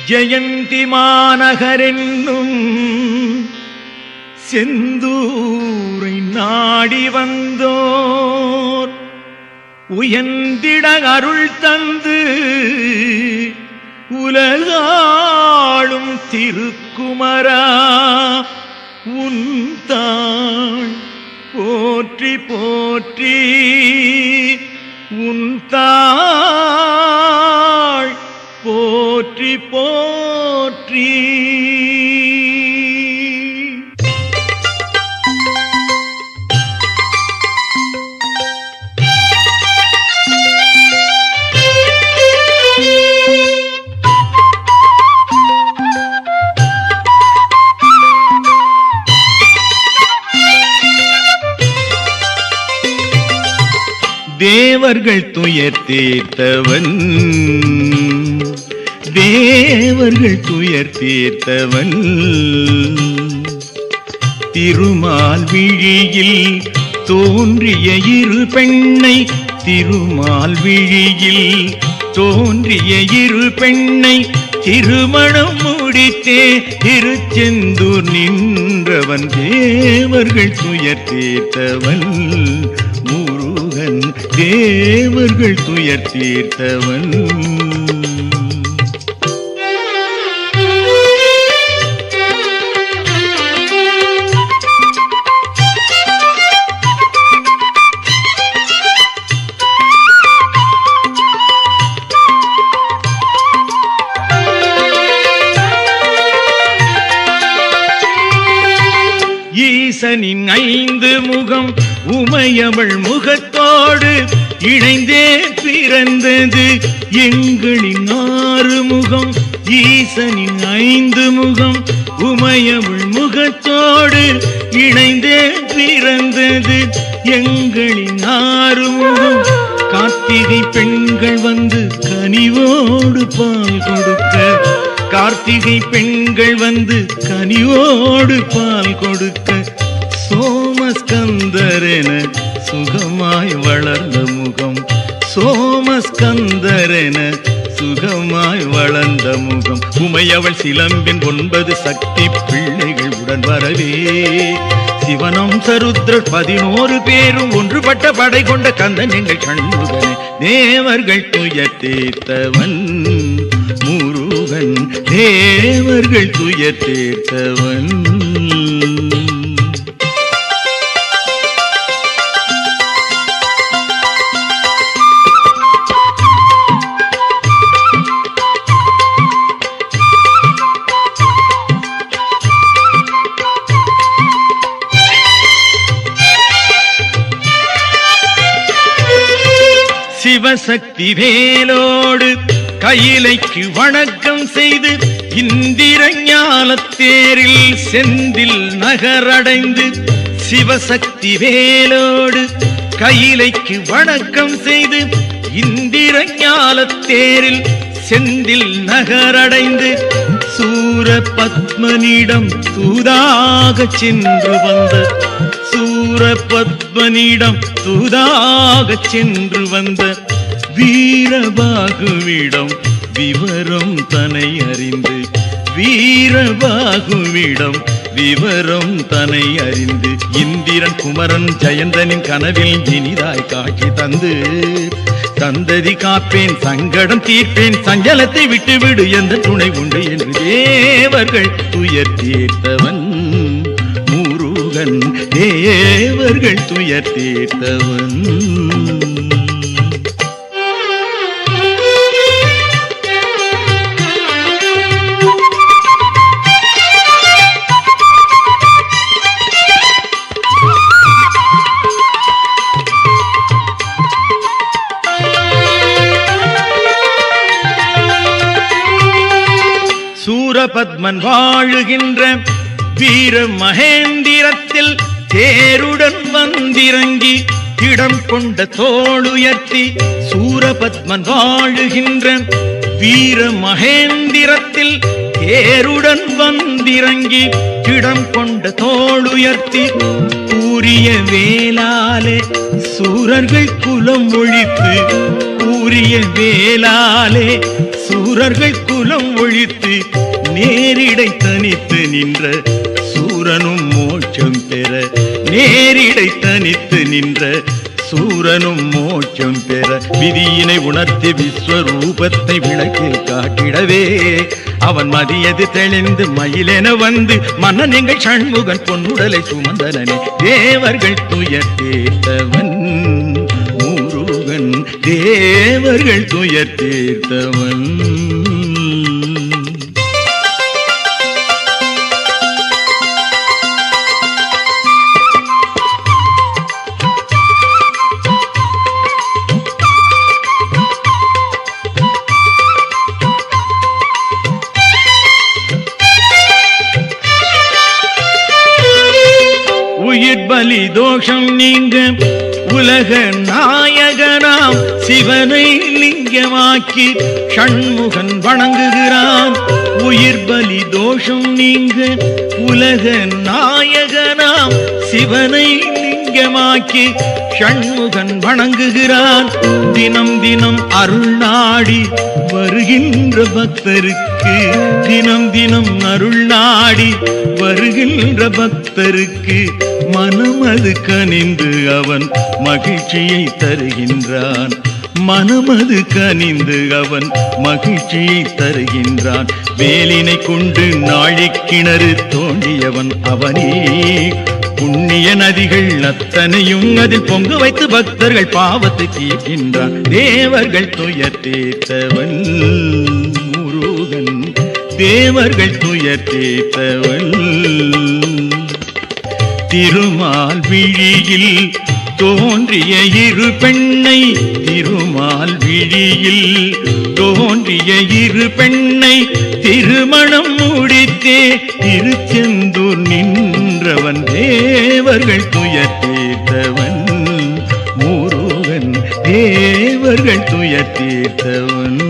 ஜெயந்தி மாநகரென்னும் செந்தூரை நாடி வந்தோர் உயர்ந்திட அருள் தந்து உலகாளும் திருக்குமரா உன்தாள் போற்றி போற்றி உன்தாள் போற்றி போற்றி. தேவர்கள் துயர் தீர்த்தவன் தேவர்கள் துயர் தீர்த்தவன் திருமால் விழியில் தோன்றிய இரு பெண்ணை திருமால் விழியில் தோன்றிய இரு பெண்ணை திருமணம் முடித்தே திருச்செந்தூர் நின்றவன் தேவர்கள் துயர் தீர்த்தவன் முருகன் தேவர்கள் துயர் தீர்த்தவன். ஈசனின் 5 முகம் உமையவள் முகத்தோடு இணைந்தே பிறந்தது எங்களின் 6 முகம். ஈசனின் 5 முகம் உமையவள் முகத்தோடு இணைந்தே பிறந்தது எங்களின் 6 முகம். கார்த்திகை பெண்கள் வந்து கனிவோடு பால் கொடுக்க கார்த்திகை பெண்கள் வந்து கனிவோடு பால் கொடுக்க சோமஸ்கந்தரென சுகமாய் வளர்ந்த முகம் சோமஸ்கந்தரென சுகமாய் வளர்ந்த முகம். உமையவள் சிலம்பின் 9 சக்தி பிள்ளைகள் உடன் வரவே சிவனம் சருத்ரர் 11 பேரும் ஒன்றுபட்ட படை கொண்ட கந்தன் எங்கள் கண்முகனே தேவர்கள் துயர் தீர்த்தவன் முருகன் தேவர்கள் துயர் தீர்த்தவன். சிவசக்தி வேலோடு கையிலைக்கு வணக்கம் செய்து இந்திர ஞானத்தேரில் செந்தில் நகரடைந்து சிவசக்தி வேலோடு கையிலைக்கு வணக்கம் செய்து இந்திர ஞானத்தேரில் செந்தில் நகரடைந்து சூர பத்மனிடம் தூதாக சென்று வந்த சூர பத்மனிடம் தூதாக சென்று வந்த வீரபாகுவிடம் விவரம் தனை அறிந்து வீரபாகுவிடம் விவரம் தனை அறிந்து இந்திரன் குமரன் ஜெயந்தனின் கனவில் இனிதாய் காட்சி தந்து சந்ததி காப்பேன் சங்கடம் தீர்ப்பேன் சஞ்சலத்தை விட்டுவிடு எந்த துணை உண்டு என்று தேவர்கள் துயர் தீர்த்தவன் முருகன் தேவர்கள் துயர் தீர்த்தவன். சூரபத்மன் வாழுகின்ற வீர மகேந்திரத்தில் தேருடன் வந்திறங்கி இடம் கொண்ட தோளுயர்த்தி சூரபத்மன் வாழுகின்ற வீர மகேந்திரத்தில் தேருடன் வந்திறங்கி திடம் கொண்ட தோளுயர்த்தி கூறிய வேளாலே சூரர்கள் குலம் ஒழித்து கூறிய வேளாலே சூரர்கள் குலம் ஒழித்து நேரிடை தனித்து நின்ற சூரனும் மோட்சம் பெற நேரிடை தனித்து நின்ற சூரனும் மோட்சம் பெற விதியினை உணர்த்தி விஸ்வரூபத்தை விளக்கில் காட்டிடவே அவன் மதியது தெளிந்து மயிலென வந்து மன்னன் எங்கள் சண்முகன் பொன்னுடலை சுமந்தனே தேவர்கள் துயர் தீர்த்தவன் முருகன் தேவர்கள் துயர் தீர்த்தவன் பலி தோஷம் நீங்க உலக நாயகனாம் சிவனை லிங்கமாக்கி சண்முகன் வணங்குகிறான் உயிர் பலி தோஷம் நீங்க உலக நாயகனாம் சிவனை லிங்கமாக்கி சண்முகன் வணங்குகிறான் தினம் தினம் அருள் நாடி வருகின்ற பக்தருக்கு தினம் தினம் அருள் நாடி வருகின்ற பக்தருக்கு மனமது கனிந்து அவன் மகிழ்ச்சியை தருகின்றான் மனமது கனிந்து அவன் மகிழ்ச்சியை தருகின்றான் வேலினை கொண்டு நாழிக்கிணறு தோண்டியவன் அவனே புண்ணிய நதிகள் அத்தனையும் அதில் பொங்க வைத்து பக்தர்கள் பாவத்தை தீர்க்கின்றான் தேவர்கள் துயர் தீர்த்தவன் முருகன் தேவர்கள் துயர் தீர்த்தவன் திருமால் விழியில் தோன்றிய இரு பெண்ணை திருமால் விழியில் தோன்றிய இரு பெண்ணை திருமணம் முடித்தே திருச்செந்தூர் நின்றவன் தேவர்கள் துயர் தீர்த்தவன் முருகன் தேவர்கள் துயர் தீர்த்தவன்